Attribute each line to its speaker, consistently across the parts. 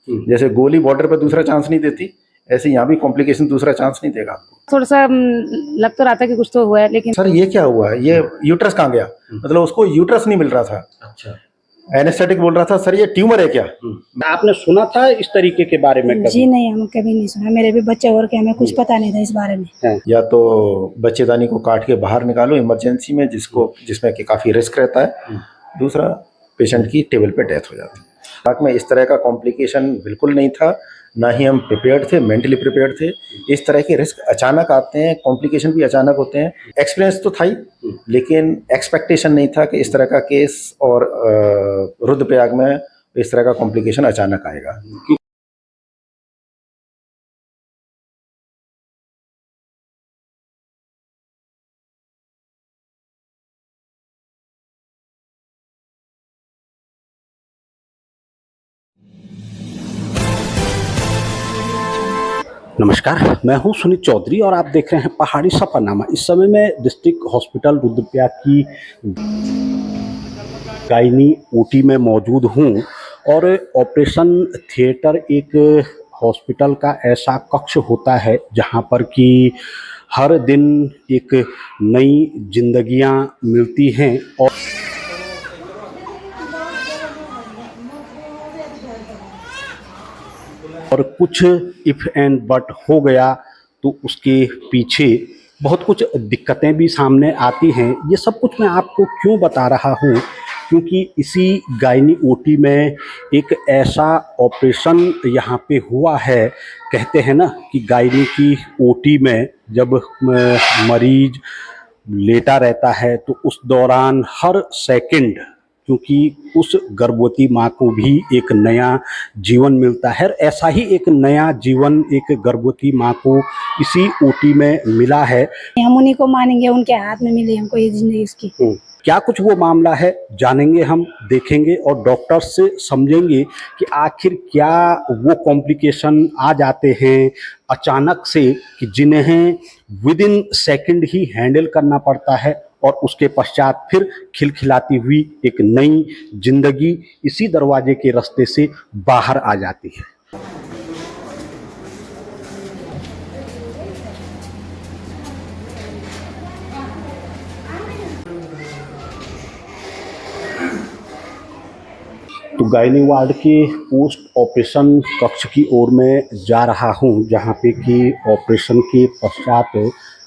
Speaker 1: जैसे गोली बॉर्डर पर दूसरा चांस नहीं देती, ऐसे यहाँ भी कॉम्प्लिकेशन दूसरा चांस नहीं देगा आपको।
Speaker 2: थोड़ा सा लग तो रहा था कि कुछ तो हुआ है, लेकिन
Speaker 1: सर ये क्या हुआ है, ये यूट्रस कहाँ गया, मतलब उसको यूट्रस नहीं मिल रहा था।
Speaker 3: अच्छा,
Speaker 1: एनेस्थेटिक बोल रहा था सर ये ट्यूमर है क्या।
Speaker 3: आपने सुना था इस तरीके के बारे में कभी?
Speaker 4: जी नहीं, हम कभी नहीं सुना, मेरे भी बच्चे और के, हमें कुछ पता नहीं था इस बारे में।
Speaker 1: या तो बच्चेदानी को काट के बाहर निकालो इमरजेंसी में, जिसमें कि काफ़ी रिस्क रहता है। दूसरा, पेशेंट की टेबल पे डेथ हो जाती है। दिमाग में इस तरह का कॉम्प्लिकेशन बिल्कुल नहीं था, ना ही हम प्रिपेयर्ड थे, मेंटली प्रिपेयर्ड थे। इस तरह के रिस्क अचानक आते हैं, कॉम्प्लिकेशन भी अचानक होते हैं। एक्सपीरियंस तो था ही, लेकिन एक्सपेक्टेशन नहीं था कि इस तरह का केस और रुद्रप्रयाग में इस तरह का कॉम्प्लिकेशन अचानक आएगा।
Speaker 3: नमस्कार, मैं हूं सुनीत चौधरी और आप देख रहे हैं पहाड़ी सफरनामा। इस समय मैं डिस्ट्रिक्ट हॉस्पिटल रुद्रप्रयाग की गायनी ओटी में मौजूद हूं और ऑपरेशन थिएटर एक हॉस्पिटल का ऐसा कक्ष होता है जहां पर कि हर दिन एक नई जिंदगियां मिलती हैं और कुछ इफ़ एंड बट हो गया तो उसके पीछे बहुत कुछ दिक्कतें भी सामने आती हैं। ये सब कुछ मैं आपको क्यों बता रहा हूँ, क्योंकि इसी गायनी ओटी में एक ऐसा ऑपरेशन यहाँ पे हुआ है। कहते हैं ना कि गायनी की ओटी में जब मरीज लेटा रहता है तो उस दौरान हर सेकंड, क्योंकि उस गर्भवती माँ को भी एक नया जीवन मिलता है, ऐसा ही एक नया जीवन एक गर्भवती माँ को इसी ओटी में मिला है।
Speaker 4: हम उन्हीं को मानेंगे, उनके हाथ में मिली हमको ये जिंदगी इसकी।
Speaker 3: क्या कुछ वो मामला है जानेंगे, हम देखेंगे और डॉक्टर से समझेंगे कि आखिर क्या वो कॉम्प्लिकेशन आ जाते हैं अचानक से कि जिन्हें with in second he handle करना पड़ता है और उसके पश्चात फिर खिलखिलाती हुई एक नई जिंदगी इसी दरवाजे के रास्ते से बाहर आ जाती है। तो गायनी वार्ड के पोस्ट ऑपरेशन कक्ष की ओर मैं जा रहा हूं, जहां पे कि ऑपरेशन के पश्चात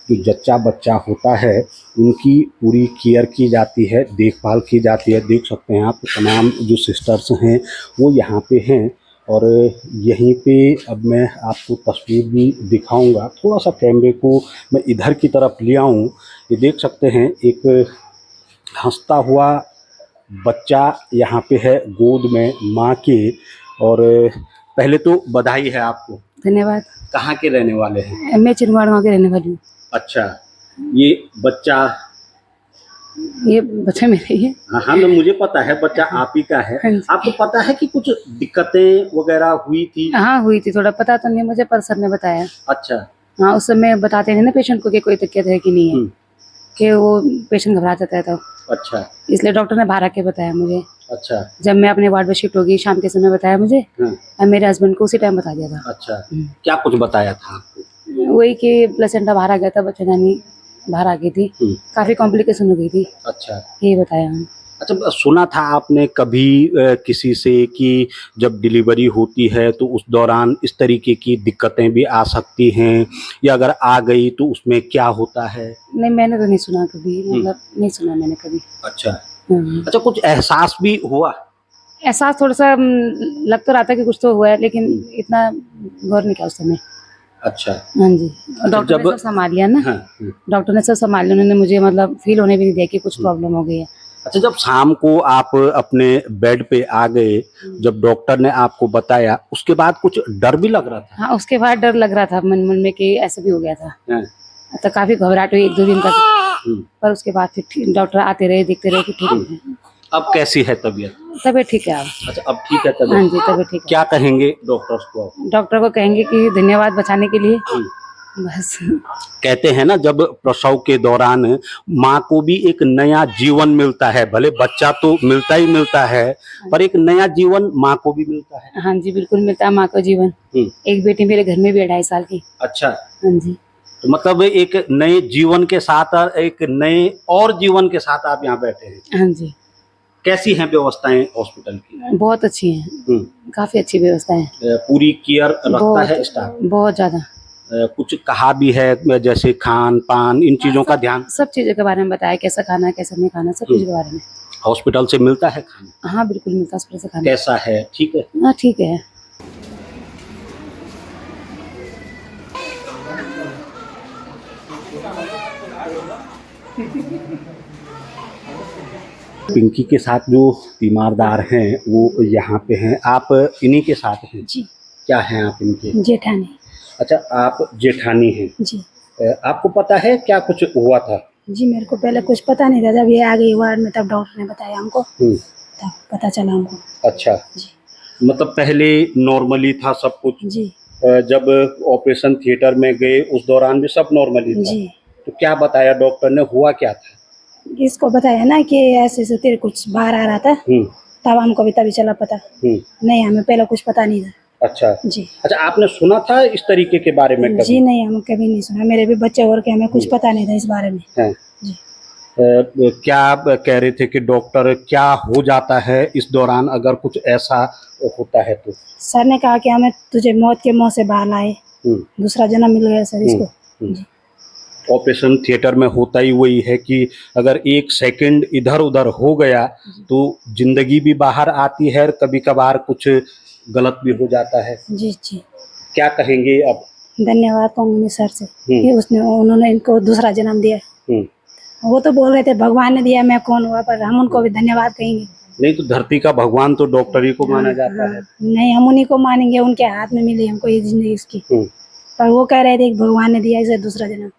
Speaker 3: जो जच्चा बच्चा होता है उनकी पूरी केयर की जाती है, देखभाल की जाती है। देख सकते हैं आप, तमाम जो सिस्टर्स हैं वो यहाँ पे हैं और यहीं पे अब मैं आपको तस्वीर भी दिखाऊंगा। थोड़ा सा कैमरे को मैं इधर की तरफ ले आऊँ, ये देख सकते हैं एक हंसता हुआ बच्चा यहाँ पे है गोद में माँ के। और पहले तो बधाई है आपको।
Speaker 2: धन्यवाद।
Speaker 3: कहाँ के रहने वाले हैं?
Speaker 2: मैं चिरवाड़ गाँव के रहने वाली हूँ।
Speaker 3: अच्छा, ये बच्चा
Speaker 2: मेरा ही है।
Speaker 3: हाँ, मुझे पता है बच्चा आप ही का है। आपको पता है कि कुछ दिक्कतें वगैरह हुई थी?
Speaker 2: हाँ हुई थी, थोड़ा पता तो नहीं मुझे, पर सर ने बताया।
Speaker 3: अच्छा।
Speaker 2: हाँ, उस समय बताते थे ना पेशेंट को कि कोई दिक्कत है कि नहीं है, कि वो पेशेंट घबरा जाता है तो।
Speaker 3: अच्छा,
Speaker 2: इसलिए डॉक्टर ने बाहर आके बताया मुझे।
Speaker 3: अच्छा,
Speaker 2: जब मैं अपने वार्ड में शिफ्ट होगी शाम के समय बताया मुझे, और मेरे हस्बैंड को उसी टाइम बता दिया था।
Speaker 3: अच्छा, क्या कुछ बताया था आपको?
Speaker 2: वही कि प्लेसेंटा बाहर आ गया था, बच्चेदानी बाहर आ गई थी, काफी कॉम्प्लिकेशन हो गई थी।
Speaker 3: अच्छा,
Speaker 2: यही बताया।
Speaker 3: अच्छा, सुना था आपने कभी किसी से कि जब डिलीवरी होती है तो उस दौरान इस तरीके की दिक्कतें भी आ सकती हैं, या अगर आ गई तो उसमें क्या होता है?
Speaker 2: नहीं, मैंने तो नहीं सुना कभी, मतलब नहीं सुना मैंने कभी।
Speaker 3: अच्छा। अच्छा, कुछ एहसास भी हुआ?
Speaker 2: एहसास थोड़ा सा लग तो रहा था कि कुछ तो हुआ है, लेकिन इतना गौर नहीं किया उस समय।
Speaker 3: अच्छा।
Speaker 2: हाँ जी, डॉक्टर ने सब संभाल लिया ना। डॉक्टर ने सब संभाल लिया, उन्होंने मुझे मतलब फील होने भी नहीं दिया कि कुछ प्रॉब्लम हो गई है।
Speaker 3: अच्छा, जब शाम को आप अपने बेड पे आ गए, जब डॉक्टर ने आपको बताया, उसके बाद कुछ डर भी लग रहा था?
Speaker 2: हाँ, उसके बाद डर लग रहा था मन में कि ऐसे भी हो गया था। तो काफी घबराहट हुई 1-2 दिन तक, पर उसके बाद फिर डॉक्टर आते रहे, देखते रहे कि ठीक है।
Speaker 3: अब कैसी है तबीयत?
Speaker 2: तबीयत ठीक है अब।
Speaker 3: अच्छा, अब ठीक है तबीयत?
Speaker 2: हाँ जी, तबीयत ठीक है।
Speaker 3: क्या कहेंगे डॉक्टर्स को?
Speaker 2: डॉक्टर को कहेंगे कि धन्यवाद बचाने के लिए, बस।
Speaker 3: कहते हैं ना, जब प्रसव के दौरान माँ को भी एक नया जीवन मिलता है, भले बच्चा तो मिलता ही मिलता है, पर एक नया जीवन माँ को भी मिलता है।
Speaker 2: हाँ जी, बिल्कुल मिलता है माँ को जीवन। एक बेटी मेरे घर में भी है 2.5 साल की।
Speaker 3: अच्छा,
Speaker 2: हाँ जी।
Speaker 3: तो मतलब एक नए जीवन के साथ और एक नए और जीवन के साथ आप यहाँ बैठे हैं।
Speaker 2: हाँ जी,
Speaker 3: कैसी हैं व्यवस्थाएं हॉस्पिटल की?
Speaker 2: बहुत अच्छी है, काफी अच्छी व्यवस्था है।
Speaker 3: पूरी केयर रखता है स्टाफ?
Speaker 2: बहुत ज्यादा।
Speaker 3: कुछ कहा भी है जैसे खान पान इन चीजों का ध्यान?
Speaker 2: सब चीजों के बारे में बताया, कैसा खाना है कैसा नहीं खाना, सब चीजों के बारे में।
Speaker 3: हॉस्पिटल से मिलता है खाना?
Speaker 2: हाँ बिल्कुल मिलता है हॉस्पिटल से खाना।
Speaker 3: कैसा है, ठीक है?
Speaker 2: हाँ ठीक है।
Speaker 3: पिंकी के साथ जो तीमारदार हैं वो यहाँ पे हैं, आप इन्हीं के साथ हैं?
Speaker 4: जी।
Speaker 3: क्या हैं आप इनके?
Speaker 4: जेठानी।
Speaker 3: अच्छा, आप जेठानी हैं।
Speaker 4: जी।
Speaker 3: आपको पता है क्या कुछ हुआ था?
Speaker 4: जी, मेरे को पहले कुछ पता नहीं था, जब ये आ गई वार्ड में तब डॉक्टर ने बताया हमको, तब पता चला हमको।
Speaker 3: अच्छा
Speaker 4: जी।
Speaker 3: मतलब पहले नॉर्मली था सब कुछ?
Speaker 4: जी।
Speaker 3: जब ऑपरेशन थिएटर में गए उस दौरान भी सब नॉर्मली था?
Speaker 4: जी।
Speaker 3: तो क्या बताया डॉक्टर ने, हुआ क्या था?
Speaker 4: इसको बताया ना कि ऐसे ऐसे तेरे कुछ बाहर आ रहा था, तब हमको भी तभी चला पता। नहीं, हमें पहले कुछ पता नहीं था।
Speaker 3: अच्छा
Speaker 4: जी।
Speaker 3: अच्छा, आपने सुना था इस तरीके के बारे में कभी?
Speaker 4: जी नहीं, हम कभी नहीं सुना, मेरे भी बच्चे और के, हमें कुछ पता नहीं था इस बारे में।
Speaker 3: है।
Speaker 4: जी।
Speaker 3: क्या आप कह रहे थे कि डॉक्टर क्या हो जाता है इस दौरान अगर कुछ ऐसा होता है तो?
Speaker 4: सर ने कहा कि हमें तुझे मौत के मुंह से बाहर लाए, दूसरा जन्म मिल गया सर इसको। जी।
Speaker 3: ऑपरेशन थिएटर में होता ही वही है कि अगर एक सेकंड इधर उधर हो गया तो जिंदगी भी बाहर आती है और कभी कभार कुछ गलत भी हो जाता है।
Speaker 4: जी। जी।
Speaker 3: क्या कहेंगे अब?
Speaker 4: धन्यवाद कहूँगी सर से कि उन्होंने इनको दूसरा जन्म दिया। वो तो बोल रहे थे भगवान ने दिया, मैं कौन हुआ, पर हम उनको भी धन्यवाद कहेंगे।
Speaker 3: नहीं तो धरती का भगवान तो डॉक्टर ही को माना जाता है।
Speaker 4: नहीं, हम उन्हीं को मानेंगे, उनके हाथ में मिली हमको ये जिंदगी इसकी। पर वो कह रहे थे कि भगवान ने दिया इसे दूसरा जन्म।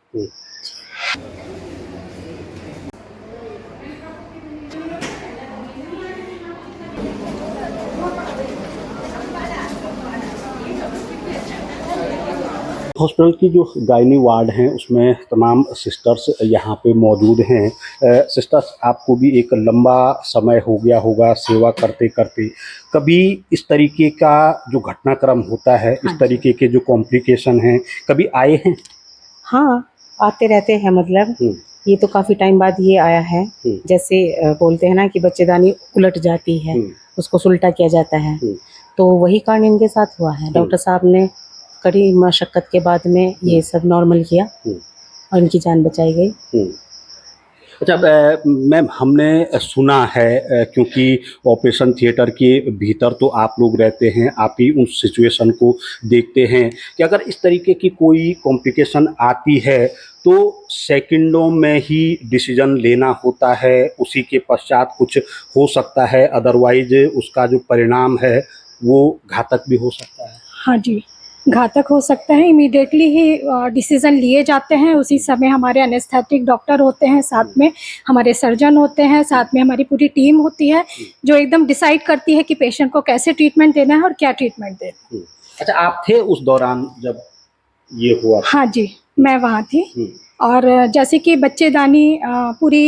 Speaker 3: हॉस्पिटल की जो गायनी वार्ड हैं उसमें तमाम सिस्टर्स यहाँ पे मौजूद हैं। सिस्टर्स, आपको भी एक लंबा समय हो गया होगा सेवा करते करते, कभी इस तरीके का जो घटनाक्रम होता है, इस तरीके के जो कॉम्प्लिकेशन हैं, कभी आए हैं?
Speaker 5: हाँ, आते रहते हैं। मतलब ये तो काफ़ी टाइम बाद ये आया है। जैसे बोलते हैं ना कि बच्चेदानी उलट जाती है, उसको सुलटा किया जाता है, तो वही कांड इनके साथ हुआ है। डॉक्टर साहब ने कड़ी मशक्क़त के बाद में ये सब नॉर्मल किया और इनकी जान बचाई गई।
Speaker 3: अच्छा मैम, हमने सुना है क्योंकि ऑपरेशन थिएटर के भीतर तो आप लोग रहते हैं, आप ही उस सिचुएशन को देखते हैं कि अगर इस तरीके की कोई कॉम्प्लिकेशन आती है तो सेकंडों में ही डिसीजन लेना होता है, उसी के पश्चात कुछ हो सकता है, अदरवाइज उसका जो परिणाम है वो घातक भी हो सकता है।
Speaker 6: हाँ जी, घातक हो सकता है। इमीडिएटली ही डिसीज़न लिए जाते हैं, उसी समय हमारे एनेस्थेटिक डॉक्टर होते हैं, साथ में हमारे सर्जन होते हैं, साथ में हमारी पूरी टीम होती है जो एकदम डिसाइड करती है कि पेशेंट को कैसे ट्रीटमेंट देना है और क्या ट्रीटमेंट देना है।
Speaker 3: अच्छा, आप थे उस दौरान जब ये हुआ?
Speaker 6: हाँ जी, मैं वहाँ थी। और जैसे कि बच्चेदानी पूरी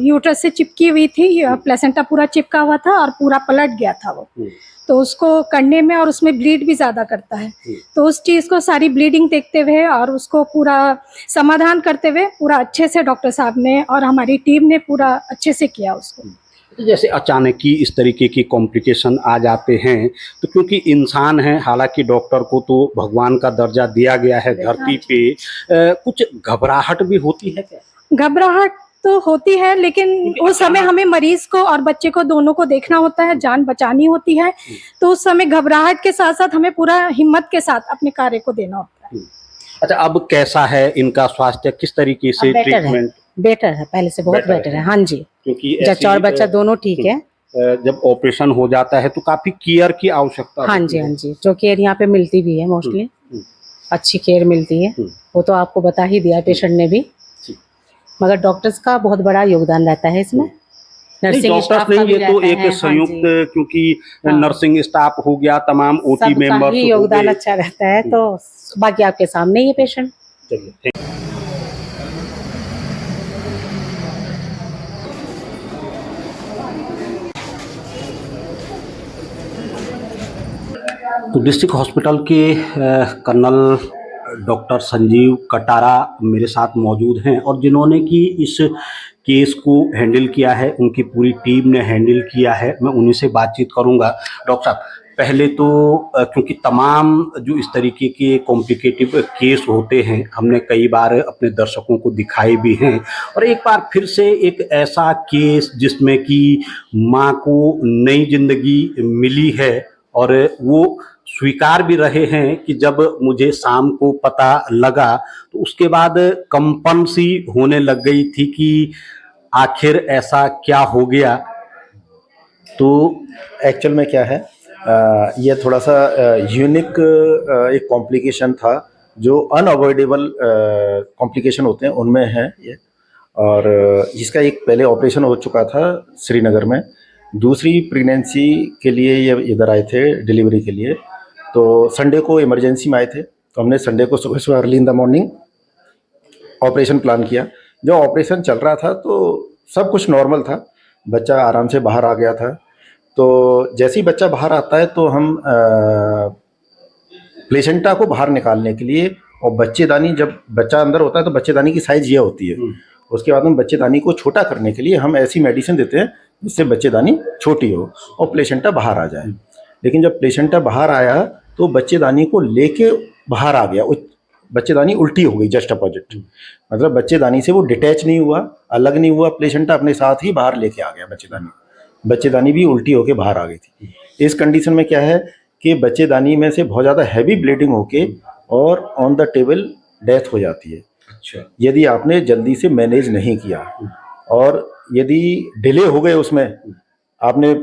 Speaker 6: यूट्रस से चिपकी हुई थी, प्लेसेंटा पूरा चिपका हुआ था और पूरा पलट गया था वो, तो उसको करने में और उसमें ब्लीड भी ज़्यादा करता है, तो उस चीज़ को सारी ब्लीडिंग देखते हुए और उसको पूरा समाधान करते हुए पूरा अच्छे से डॉक्टर साहब ने और हमारी टीम ने पूरा अच्छे से किया उसको।
Speaker 3: जैसे अचानक ही इस तरीके की कॉम्प्लिकेशन आ जाते हैं तो क्योंकि इंसान है, हालांकि डॉक्टर को तो भगवान का दर्जा दिया गया है धरती पे, कुछ घबराहट भी होती है क्या?
Speaker 6: घबराहट तो होती है, लेकिन उस समय हमें मरीज को और बच्चे को दोनों को देखना होता है, जान बचानी होती है, तो उस समय घबराहट के साथ साथ हमें पूरा हिम्मत के साथ अपने कार्य को देना होता है।
Speaker 3: अच्छा, अब कैसा है इनका स्वास्थ्य, किस तरीके से ट्रीटमेंट?
Speaker 5: बेटर है, पहले से बहुत बेटर है। हाँ जी,
Speaker 3: क्योंकि
Speaker 5: जच्चा और बच्चा दोनों ठीक है।
Speaker 3: जब ऑपरेशन हो जाता है तो काफी केयर की आवश्यकता
Speaker 5: हाँ जी, हाँ जी, जो केयर यहाँ पे मिलती भी है, मोस्टली अच्छी केयर मिलती है, वो तो आपको बता ही दिया पेशेंट ने भी, मगर डॉक्टर्स का बहुत बड़ा योगदान रहता है इसमें। नर्सिंग स्टाफ
Speaker 3: नहीं, ये तो
Speaker 5: रहता
Speaker 3: एक
Speaker 5: है।
Speaker 3: संयुक्त,
Speaker 5: हाँ
Speaker 3: क्योंकि नर्सिंग स्टाफ हो गया, तमाम ओटी
Speaker 5: सबका
Speaker 3: मेंबर्स
Speaker 5: ही योगदान अच्छा रहता है, तो बाकी आपके सामने ही है पेशेंट।
Speaker 3: चलिए। तो डिस्ट्रिक्ट हॉस्पिटल के कर्नल डॉक्टर संजीव कटारा मेरे साथ मौजूद हैं और जिन्होंने कि इस केस को हैंडल किया है, उनकी पूरी टीम ने हैंडल किया है। मैं उन्हीं से बातचीत करूंगा। डॉक्टर साहब, पहले तो क्योंकि तमाम जो इस तरीके के कॉम्प्लिकेटिव केस होते हैं, हमने कई बार अपने दर्शकों को दिखाए भी हैं, और एक बार फिर से एक ऐसा केस जिसमें कि माँ को नई जिंदगी मिली है और वो स्वीकार भी रहे हैं कि जब मुझे शाम को पता लगा तो उसके बाद कंपन सी होने लग गई थी कि आखिर ऐसा क्या हो गया।
Speaker 1: तो एक्चुअल में क्या है, ये थोड़ा सा यूनिक एक कॉम्प्लिकेशन था जो अनअवॉइडेबल कॉम्प्लिकेशन होते हैं उनमें है ये। और इसका एक पहले ऑपरेशन हो चुका था श्रीनगर में, दूसरी प्रेगनेंसी के लिए ये इधर आए थे डिलीवरी के लिए। तो संडे को इमरजेंसी में आए थे, तो हमने संडे को सुबह सुबह early in the morning operation plan किया। जो ऑपरेशन चल रहा था तो सब कुछ नॉर्मल था, बच्चा आराम से बाहर आ गया था। तो जैसे ही बच्चा बाहर आता है तो हम प्लेसेंटा को बाहर निकालने के लिए, और बच्चेदानी, जब बच्चा अंदर होता है तो बच्चेदानी की साइज़ ये होती है। उसके बाद हम बच्चेदानी को छोटा करने के लिए हम ऐसी मेडिसिन देते हैं जिससे बच्चेदानी छोटी हो और प्लेसेंटा बाहर आ जाए। लेकिन जब प्लेसेंटा बाहर आया तो बच्चेदानी को लेके बाहर आ गया, बच्चेदानी उल्टी हो गई जस्ट अपोजिट। मतलब बच्चेदानी से वो डिटैच नहीं हुआ, अलग नहीं हुआ, प्लेसेंटा अपने साथ ही बाहर लेके आ गया। बच्चेदानी भी उल्टी होके बाहर आ गई थी। इस कंडीशन में क्या है कि बच्चेदानी में से बहुत ज़्यादा हैवी ब्लीडिंग होके और ऑन द टेबल डेथ हो जाती है।
Speaker 3: अच्छा।
Speaker 1: यदि आपने जल्दी से मैनेज नहीं किया और यदि डिले हो गए, उसमें आपने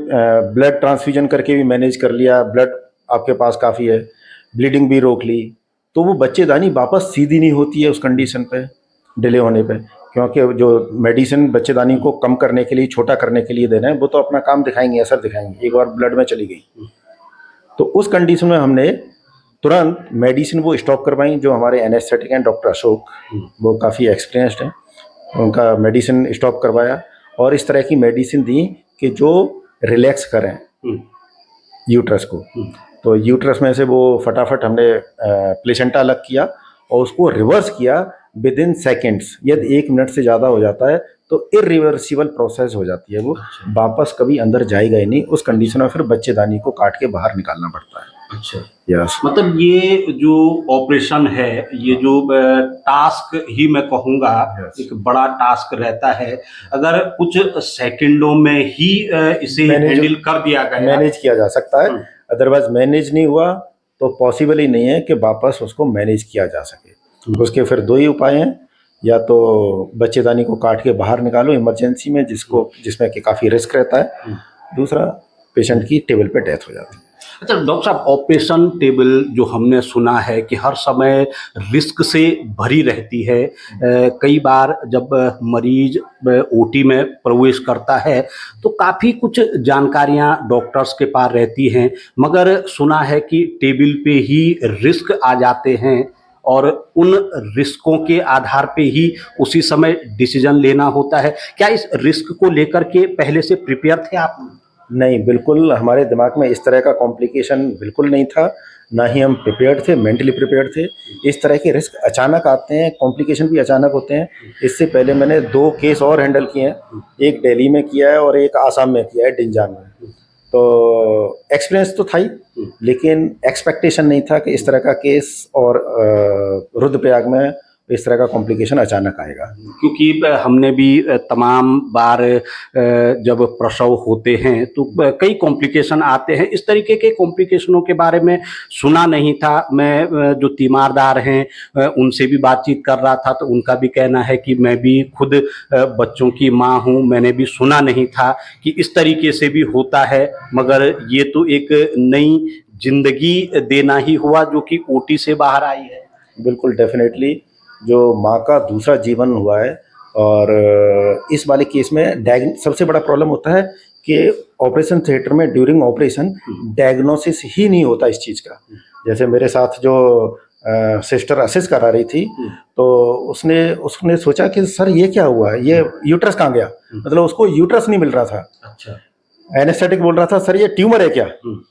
Speaker 1: ब्लड ट्रांसफ्यूजन करके भी मैनेज कर लिया, ब्लड आपके पास काफ़ी है, ब्लीडिंग भी रोक ली, तो वो बच्चेदानी वापस सीधी नहीं होती है उस कंडीशन पे, डिले होने पे। क्योंकि जो मेडिसिन बच्चेदानी को कम करने के लिए, छोटा करने के लिए दे रहे हैं, वो तो अपना काम दिखाएंगे, असर दिखाएंगे, एक बार ब्लड में चली गई। तो उस कंडीशन में हमने तुरंत मेडिसिन वो स्टॉप करवाई। जो हमारे एनेस्थेटिक हैं डॉक्टर अशोक, वो काफ़ी एक्सपीरियंस्ड हैं, उनका मेडिसिन स्टॉप करवाया और इस तरह की मेडिसिन दी कि जो रिलैक्स करें यूट्रस को। तो यूट्रस में से वो फटाफट हमने प्लेसेंटा अलग किया और उसको रिवर्स किया विद इन सेकेंड्स। यदि 1 मिनट से ज़्यादा हो जाता है तो इरिवर्सिबल प्रोसेस हो जाती है, वो वापस कभी अंदर जाएगा ही नहीं। उस कंडीशन में फिर बच्चेदानी को काट के बाहर निकालना पड़ता है।
Speaker 3: अच्छा।
Speaker 1: यस।
Speaker 3: मतलब ये जो ऑपरेशन है, ये जो टास्क ही मैं कहूँगा, एक बड़ा टास्क रहता है। अगर कुछ सेकंडों में ही इसे हैंडल कर दिया गया,
Speaker 1: मैनेज किया जा सकता है, अदरवाइज मैनेज नहीं हुआ तो पॉसिबल ही नहीं है कि वापस उसको मैनेज किया जा सके। उसके फिर 2 ही उपाय हैं, या तो बच्चेदानी को काट के बाहर निकालो इमरजेंसी में, जिसमें कि काफ़ी रिस्क रहता है। दूसरा, पेशेंट की टेबल पे डेथ हो जाती है।
Speaker 3: अच्छा डॉक्टर साहब, ऑपरेशन टेबल जो हमने सुना है कि हर समय रिस्क से भरी रहती है। कई बार जब मरीज ओटी में प्रवेश करता है तो काफ़ी कुछ जानकारियां डॉक्टर्स के पास रहती हैं, मगर सुना है कि टेबल पे ही रिस्क आ जाते हैं और उन रिस्कों के आधार पे ही उसी समय डिसीजन लेना होता है। क्या इस रिस्क को लेकर के पहले से प्रिपेयर थे आप?
Speaker 1: नहीं, बिल्कुल हमारे दिमाग में इस तरह का कॉम्प्लिकेशन बिल्कुल नहीं था, ना ही हम प्रिपेयर्ड थे, मेंटली प्रिपेयर्ड थे। इस तरह के रिस्क अचानक आते हैं, कॉम्प्लिकेशन भी अचानक होते हैं। इससे पहले मैंने 2 केस और हैंडल किए हैं, एक दिल्ली में किया है और एक आसाम में किया है, डिंजान में। तो एक्सपीरियंस तो था ही, लेकिन एक्सपेक्टेशन नहीं था कि इस तरह का केस और रुद्रप्रयाग में इस तरह का कॉम्प्लिकेशन अचानक आएगा।
Speaker 3: क्योंकि हमने भी तमाम बार जब प्रसव होते हैं तो कई कॉम्प्लिकेशन आते हैं। इस तरीके के कॉम्प्लिकेशनों के बारे में सुना नहीं था। मैं जो तीमारदार हैं उनसे भी बातचीत कर रहा था तो उनका भी कहना है कि मैं भी खुद बच्चों की माँ हूँ, मैंने भी सुना नहीं था कि इस तरीके से भी होता है। मगर ये तो एक नई जिंदगी देना ही हुआ जो कि ओटी से बाहर आई है।
Speaker 1: बिल्कुल, डेफिनेटली जो माँ का दूसरा जीवन हुआ है। और इस वाले केस में सबसे बड़ा प्रॉब्लम होता है कि ऑपरेशन थिएटर में ड्यूरिंग ऑपरेशन डायग्नोसिस ही नहीं होता इस चीज़ का। जैसे मेरे साथ जो सिस्टर असिस्ट करा रही थी, तो उसने उसने सोचा कि सर ये क्या हुआ है, ये यूट्रस कहाँ गया, मतलब उसको यूट्रस नहीं मिल रहा था।
Speaker 3: अच्छा।
Speaker 1: एनेस्थेटिक बोल रहा था सर ये ट्यूमर है क्या,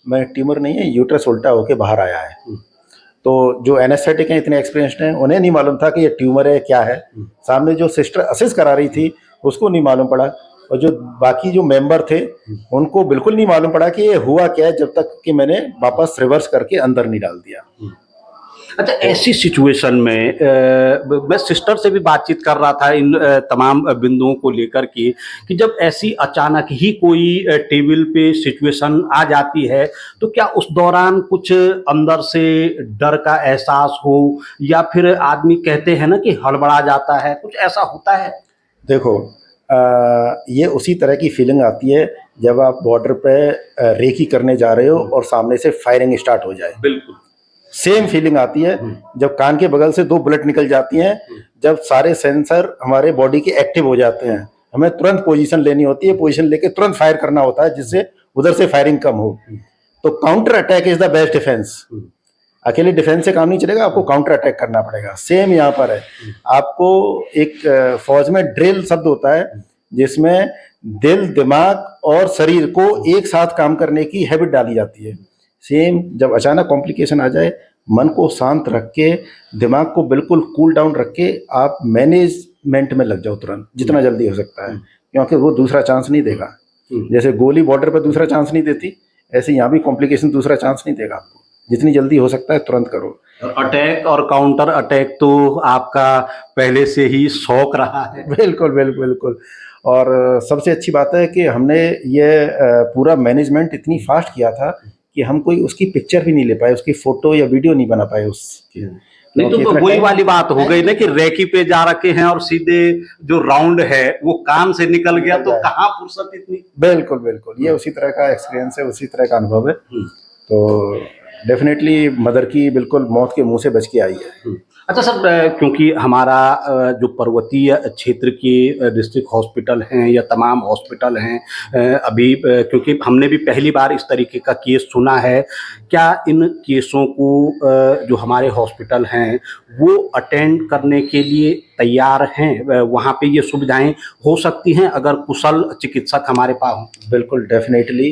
Speaker 1: मैं ट्यूमर नहीं है, यूट्रस उल्टा होके बाहर आया है। तो जो एनेस्थेटिक हैं इतने एक्सपीरियंस्ड हैं, उन्हें नहीं मालूम था कि ये ट्यूमर है क्या है। सामने जो सिस्टर असिस्ट करा रही थी उसको नहीं मालूम पड़ा, और जो बाकी जो मेंबर थे उनको बिल्कुल नहीं मालूम पड़ा कि ये हुआ क्या है, जब तक कि मैंने वापस रिवर्स करके अंदर नहीं डाल दिया।
Speaker 3: अच्छा, ऐसी सिचुएशन में मैं सिस्टर से भी बातचीत कर रहा था इन तमाम बिंदुओं को लेकर कि जब ऐसी अचानक ही कोई टेबल पे सिचुएशन आ जाती है, तो क्या उस दौरान कुछ अंदर से डर का एहसास हो, या फिर आदमी कहते हैं ना कि हड़बड़ा जाता है, कुछ ऐसा होता है?
Speaker 1: देखो ये उसी तरह की फीलिंग आती है जब आप बॉर्डर पे रेकी करने जा रहे हो और सामने से फायरिंग स्टार्ट हो जाए।
Speaker 3: बिल्कुल
Speaker 1: सेम फीलिंग आती है जब कान के बगल से 2 बुलेट निकल जाती हैं, जब सारे सेंसर हमारे बॉडी के एक्टिव हो जाते हैं, हमें तुरंत पोजीशन लेनी होती है, पोजीशन लेके तुरंत फायर करना होता है जिससे उधर से फायरिंग कम हो। तो counter attack is the best defence. अकेले डिफेंस से काम नहीं चलेगा, आपको काउंटर अटैक करना पड़ेगा। सेम यहाँ पर है, आपको एक फौज में ड्रिल शब्द होता है जिसमें दिल, दिमाग और शरीर को एक साथ काम करने की हैबिट डाली जाती है। सेम जब अचानक कॉम्प्लिकेशन आ जाए, मन को शांत रख के, दिमाग को बिल्कुल कूल डाउन रख के आप मैनेजमेंट में लग जाओ तुरंत, जितना जल्दी हो सकता है, क्योंकि वो दूसरा चांस नहीं देगा। जैसे गोली बॉर्डर पर दूसरा चांस नहीं देती, ऐसे यहाँ भी कॉम्प्लिकेशन दूसरा चांस नहीं देगा आपको। जितनी जल्दी हो सकता है तुरंत करो।
Speaker 3: अटैक और काउंटर अटैक तो आपका पहले से ही शौक रहा है।
Speaker 1: बिल्कुल बिल्कुल बिल्कुल। और सबसे अच्छी बात है कि हमने ये पूरा मैनेजमेंट इतनी फास्ट किया था कि हम कोई उसकी पिक्चर भी नहीं ले पाए, उसकी फोटो या वीडियो नहीं बना पाए उसकी।
Speaker 3: नहीं तो वही वाली बात हो गई ना कि रेकी पे जा रखे हैं और सीधे जो राउंड है वो कान से निकल गया, तो कहाँ फुर्सत इतनी।
Speaker 1: बिल्कुल बिल्कुल, ये उसी तरह का एक्सपीरियंस है, उसी तरह का अनुभव है। तो डेफिनेटली मदर की बिल्कुल मौत के मुंह से बच के आई है।
Speaker 3: अच्छा सर, क्योंकि हमारा जो पर्वतीय क्षेत्र के डिस्ट्रिक्ट हॉस्पिटल हैं या तमाम हॉस्पिटल हैं, अभी क्योंकि हमने भी पहली बार इस तरीके का केस सुना है, क्या इन केसों को जो हमारे हॉस्पिटल हैं वो अटेंड करने के लिए तैयार हैं? वहाँ पे ये सुविधाएं हो सकती हैं अगर कुशल चिकित्सक हमारे पास हों?
Speaker 1: बिल्कुल डेफिनेटली,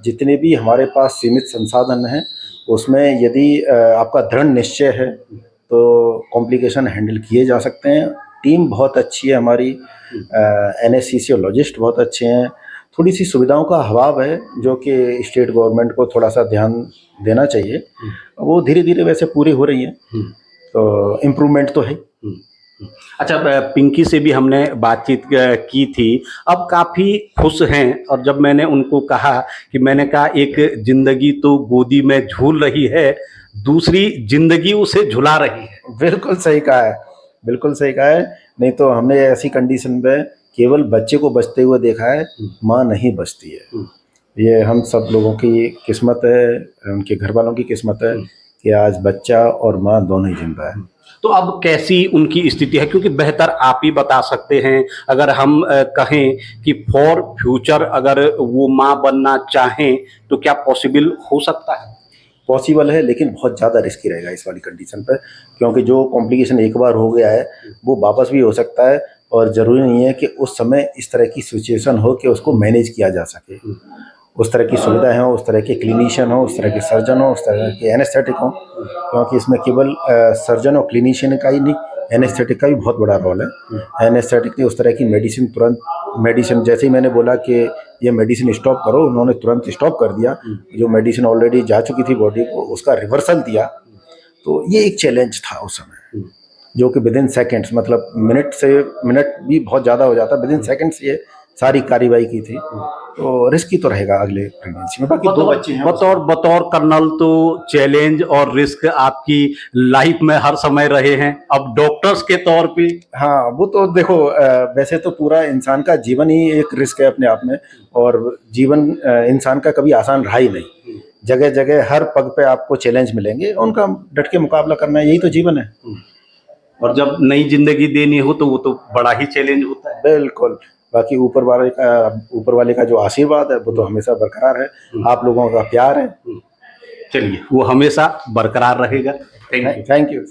Speaker 1: जितने भी हमारे पास सीमित संसाधन हैं उसमें यदि आपका दृढ़ निश्चय है तो कॉम्प्लिकेशन हैंडल किए जा सकते हैं। टीम बहुत अच्छी है हमारी, एनेस्थीसियोलॉजिस्ट बहुत अच्छे हैं। थोड़ी सी सुविधाओं का अभाव है जो कि स्टेट गवर्नमेंट को थोड़ा सा ध्यान देना चाहिए, वो धीरे धीरे वैसे पूरी हो रही है, तो इम्प्रूवमेंट तो है।
Speaker 3: अच्छा, पिंकी से भी हमने बातचीत की थी, अब काफ़ी खुश हैं, और जब मैंने उनको कहा कि मैंने कहा एक ज़िंदगी तो गोदी में झूल रही है, दूसरी ज़िंदगी उसे झुला रही है।
Speaker 1: बिल्कुल सही कहा है, बिल्कुल सही कहा है। नहीं तो हमने ऐसी कंडीशन में केवल बच्चे को बचते हुए देखा है, माँ नहीं बचती है। ये हम सब लोगों की किस्मत है, उनके घर वालों की किस्मत है कि आज बच्चा और माँ दोनों ही जिंदा है।
Speaker 3: तो अब कैसी उनकी स्थिति है, क्योंकि बेहतर आप ही बता सकते हैं। अगर हम कहें कि फॉर फ्यूचर अगर वो माँ बनना चाहें तो क्या पॉसिबल हो सकता है?
Speaker 1: पॉसिबल है, लेकिन बहुत ज़्यादा रिस्की रहेगा इस वाली कंडीशन पर, क्योंकि जो कॉम्प्लिकेशन एक बार हो गया है वो वापस भी हो सकता है, और ज़रूरी नहीं है कि उस समय इस तरह की सिचुएशन हो कि उसको मैनेज किया जा सके। उस तरह की सुविधाएं हो, उस तरह के क्लिनिशियन हो, उस तरह के सर्जन हो, उस तरह के एनेस्थेटिक हो, क्योंकि इसमें केवल सर्जन और क्लिनिशियन का ही नहीं, एनेस्थेटिक का भी बहुत बड़ा रोल है। एनेस्थेटिक ने उस तरह की मेडिसिन तुरंत, मेडिसिन जैसे ही मैंने बोला कि ये मेडिसिन स्टॉप करो, उन्होंने तुरंत स्टॉप कर दिया। जो मेडिसिन ऑलरेडी जा चुकी थी बॉडी को, उसका रिवर्सल दिया। तो ये एक चैलेंज था उस समय, जो कि विदिन सेकेंड्स, मतलब मिनट भी बहुत ज़्यादा हो जाता, विदिन सेकेंड्स ये सारी कार्रवाई की थी। तो रिस्की तो रहेगा अगले प्रेगनेंसी में। बाकी 2 बच्चे हैं।
Speaker 3: बतौर कर्नल तो चैलेंज और रिस्क आपकी लाइफ में हर समय रहे हैं, अब डॉक्टर्स के तौर पे।
Speaker 1: हाँ, वो तो देखो, वैसे तो पूरा इंसान का जीवन ही एक रिस्क है अपने आप में, और जीवन इंसान का कभी आसान रहा ही नहीं। जगह जगह हर पग पे आपको चैलेंज मिलेंगे, उनका डट के मुकाबला करना, यही तो जीवन है।
Speaker 3: और जब नई जिंदगी देनी हो तो वो तो बड़ा ही चैलेंज होता है।
Speaker 1: बिल्कुल। बाकी ऊपर वाले का जो आशीर्वाद है वो तो हमेशा बरकरार है, आप लोगों का प्यार है।
Speaker 3: चलिए वो हमेशा बरकरार रहेगा। Thank you.
Speaker 1: Thank you.